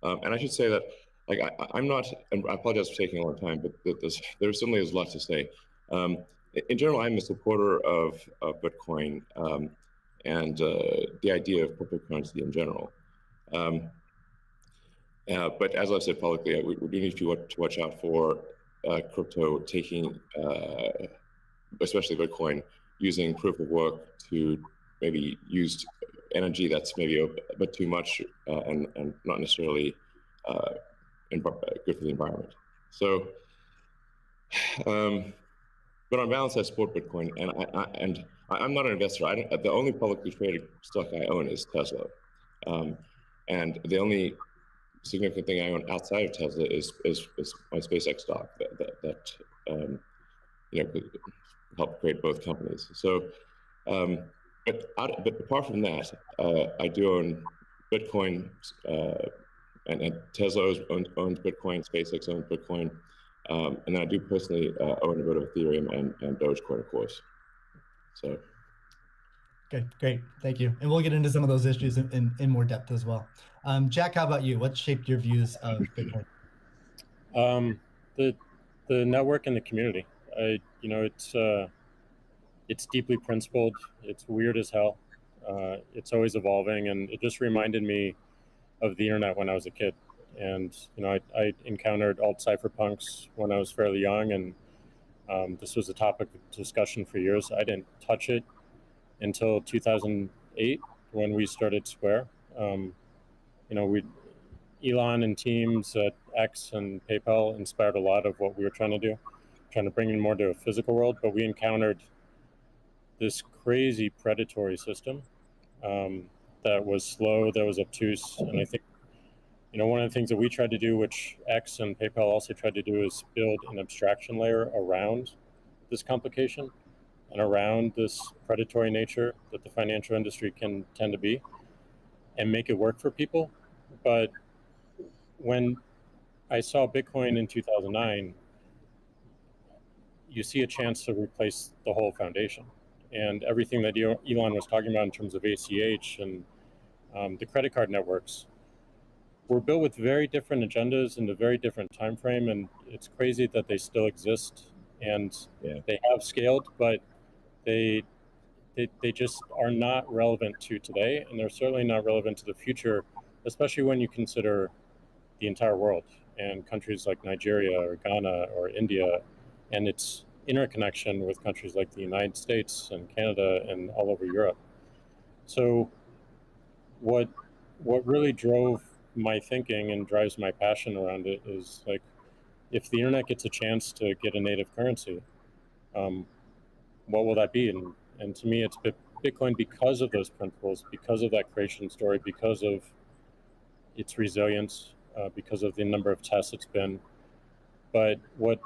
And I should say that, like, I'm not, and I apologize for taking a long time, but there certainly is a lot to say. Um, in general, I'm a supporter of Bitcoin and the idea of cryptocurrency in general. Um, but as I've said publicly, we do need to watch out for crypto taking, especially Bitcoin, using proof of work to maybe use energy that's maybe a bit too much and not necessarily uh, good for the environment. So, um, but on balance, I support Bitcoin, and I'm not an investor. The only publicly traded stock I own is Tesla, um, and the only significant thing I own outside of Tesla is my SpaceX stock that could help create both companies. So, um, but apart from that, I do own Bitcoin, and Tesla owns Bitcoin, SpaceX owns Bitcoin, and then I do personally own a bit of Ethereum and Dogecoin, of course. So. Okay, great. Thank you. And we'll get into some of those issues in more depth as well. Jack, how about you? What shaped your views of Bitcoin? The network and the community. It's deeply principled. It's weird as hell. It's always evolving, and it just reminded me of the internet when I was a kid. And I encountered alt cypherpunks when I was fairly young, and this was a topic of discussion for years. I didn't touch it until 2008 when we started Square. Elon and teams at X and PayPal inspired a lot of what we were trying to do, trying to bring in more to a physical world. But we encountered this crazy predatory system that was slow, that was obtuse, and I think one of the things that we tried to do, which X and PayPal also tried to do, is build an abstraction layer around this complication and around this predatory nature that the financial industry can tend to be, and make it work for people. But when I saw Bitcoin in 2009, you see a chance to replace the whole foundation. And everything that Elon was talking about in terms of ACH and the credit card networks were built with very different agendas in a very different time frame. And it's crazy that they still exist, and they have scaled, but they just are not relevant to today, and they're certainly not relevant to the future, especially when you consider the entire world and countries like Nigeria or Ghana or India, and its interconnection with countries like the United States and Canada and all over Europe. So what really drove my thinking and drives my passion around it is, like, if the internet gets a chance to get a native currency, what will that be? And to me, it's Bitcoin, because of those principles, because of that creation story, because of its resilience, because of the number of tests it's been. But what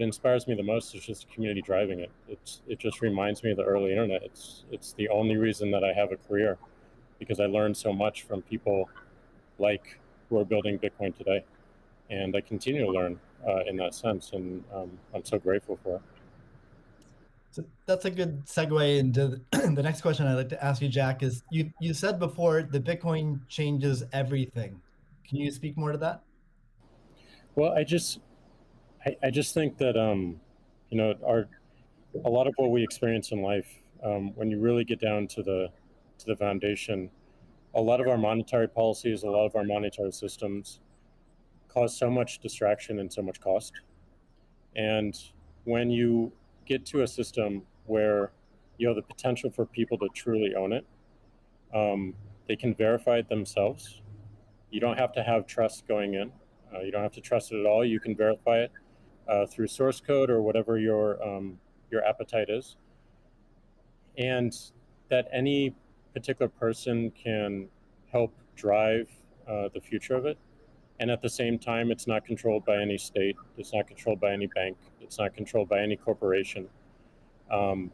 inspires me the most is just the community driving it. It just reminds me of the early internet. It's the only reason that I have a career, because I learned so much from people like who are building Bitcoin today, and I continue to learn in that sense, and I'm so grateful for it. So that's a good segue into the next question I'd like to ask you, Jack. Is you said before that Bitcoin changes everything. Can you speak more to that? Well, I just think that a lot of what we experience in life, when you really get down to the foundation, a lot of our monetary policies, a lot of our monetary systems cause so much distraction and so much cost. And when you get to a system where you have the potential for people to truly own it, they can verify it themselves. You don't have to have trust going in. You don't have to trust it at all. You can verify it through source code or whatever your appetite is, and that any particular person can help drive the future of it. And at the same time, it's not controlled by any state. It's not controlled by any bank. It's not controlled by any corporation. And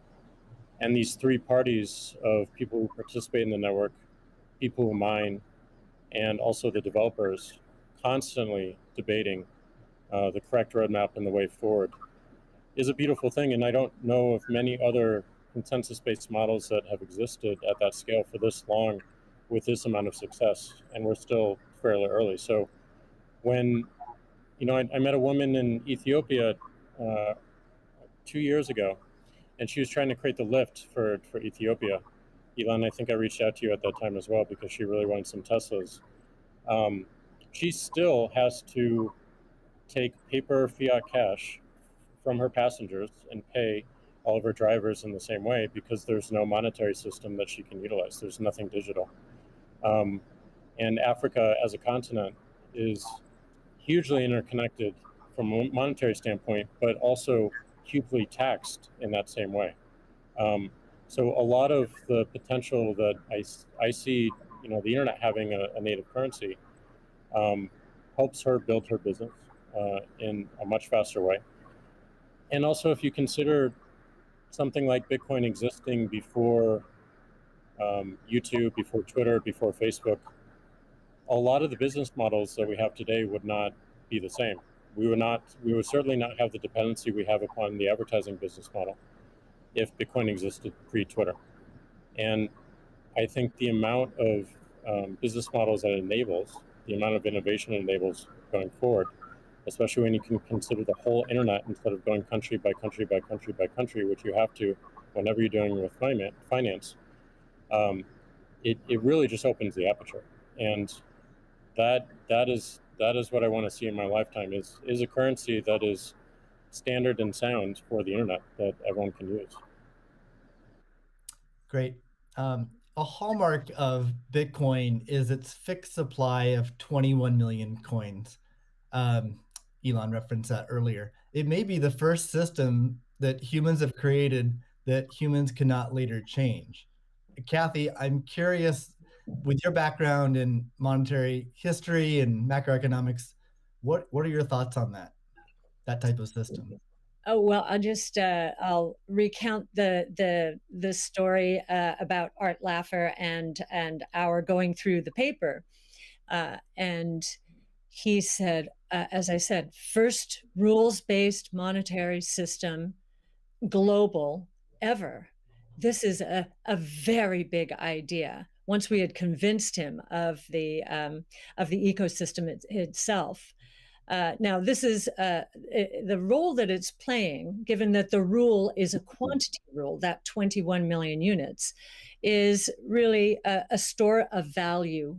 these three parties of people who participate in the network, people who mine, and also the developers, constantly debating the correct roadmap and the way forward, is a beautiful thing. And I don't know of many other consensus-based models that have existed at that scale for this long with this amount of success. And we're still fairly early. So when, I met a woman in Ethiopia 2 years ago, and she was trying to create the lift for Ethiopia. Elon, I think I reached out to you at that time as well because she really wanted some Teslas. She still has to take paper fiat cash from her passengers and pay all of her drivers in the same way because there's no monetary system that she can utilize. There's nothing digital. And Africa as a continent is hugely interconnected from a monetary standpoint, but also hugely taxed in that same way. So a lot of the potential that I see, the internet having a native currency helps her build her business in a much faster way. And also, if you consider something like Bitcoin existing before YouTube, before Twitter, before Facebook, a lot of the business models that we have today would not be the same. We would certainly not have the dependency we have upon the advertising business model if Bitcoin existed pre-Twitter. And I think the amount of business models that it enables, the amount of innovation it enables going forward, especially when you can consider the whole internet instead of going country by country by country by country, which you have to whenever you're dealing with finance, it really just opens the aperture. And that is what I want to see in my lifetime is a currency that is standard and sound for the internet that everyone can use. Great. A hallmark of Bitcoin is its fixed supply of 21 million coins. Elon referenced that earlier. It may be the first system that humans have created that humans cannot later change. Kathy, I'm curious, with your background in monetary history and macroeconomics, what are your thoughts on that type of system? Oh, well, I'll recount the story about Art Laffer and our going through the paper, and he said, as I said, first rules-based monetary system, global, ever. This is a very big idea. Once we had convinced him of the ecosystem itself. Now, this is the role that it's playing, given that the rule is a quantity rule, that 21 million units, is really a store of value